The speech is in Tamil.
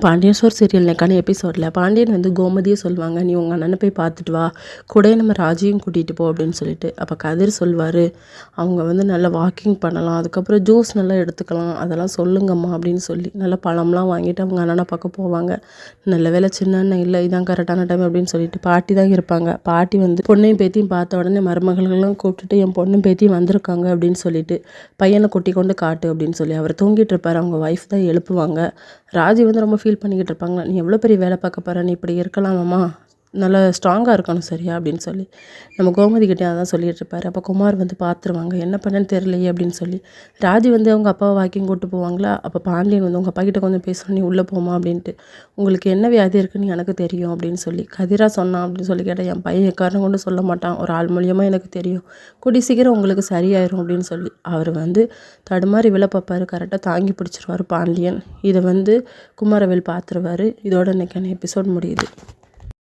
பாண்டியன் ஸ்டோர் சீரியல் நெக்கான எபிசோடில் பாண்டியன் வந்து கோமதியை சொல்லுவாங்க, நீ உங்கள் அண்ணனை போய் பார்த்துட்டு வா, கூட நம்ம ராஜியும் கூட்டிகிட்டு போ அப்படின்னு சொல்லிட்டு. அப்போ கதிர் சொல்வார், அவங்க வந்து நல்லா வாக்கிங் பண்ணலாம், அதுக்கப்புறம் ஜூஸ் நல்லா எடுத்துக்கலாம், அதெல்லாம் சொல்லுங்கம்மா அப்படின்னு சொல்லி நல்லா பழம்லாம் வாங்கிட்டு அவங்க அண்ணனை பார்க்க போவாங்க. நல்ல வேலை சின்ன அண்ணன் இல்லை, இதான் கரெக்டான டைம் அப்படின்னு சொல்லிட்டு பாட்டி தான் இருப்பாங்க. பாட்டி வந்து பொண்ணையும் பேத்தியும் பார்த்த உடனே மருமகளெல்லாம் கூப்பிட்டுட்டு என் பொண்ணும் பேத்தியும் வந்திருக்காங்க அப்படின்னு சொல்லிட்டு பையனை கொட்டி கொண்டு காட்டு அப்படின்னு சொல்லி அவர் தூங்கிட்டு இருப்பார். அவங்க ஒய்ஃப் தான் எழுப்புவாங்க. ராஜி வந்து ரொம்ப ஃபீல் பண்ணிக்கிட்டு இருப்பாங்க, நீ எவ்வளோ பெரிய வேலை பார்க்க போகிற, நீ இப்படி இருக்கலாமாம்மா, நல்லா ஸ்ட்ராங்காக இருக்கணும் சரியா அப்படின்னு சொல்லி நம்ம கோமதி கிட்டே அதான் சொல்லிட்டு இருப்பாரு. அப்போ குமார் வந்து பார்த்துருவாங்க, என்ன பண்ணேன்னு தெரியலையே அப்படின்னு சொல்லி. ராஜி வந்து அவங்க அப்பாவை வாக்கிங் கூப்பிட்டு போவாங்களா. அப்போ பாண்டியன் வந்து உங்கள் அப்பா கிட்ட கொஞ்சம் பேசணும், நீ உள்ளே போமா அப்படின்ட்டு. உங்களுக்கு என்ன வியாதி இருக்குன்னு எனக்கு தெரியும் அப்படின்னு சொல்லி. கதிரா சொன்னான் அப்படின்னு சொல்லி கேட்டால், என் பையன் காரணம் கொண்டு சொல்ல மாட்டான், ஒரு ஆள் மூலியமாக எனக்கு தெரியும், கூடி சீக்கிரம் உங்களுக்கு சரியாயிரும் அப்படின்னு சொல்லி அவர் வந்து தடுமாறி விழ பார்ப்பார். கரெக்டாக தாங்கி பிடிச்சிருவார் பாண்டியன். இதை வந்து குமாரவேல் பார்த்துருவார். இதோட இன்னைக்கான எபிசோட் முடியுது.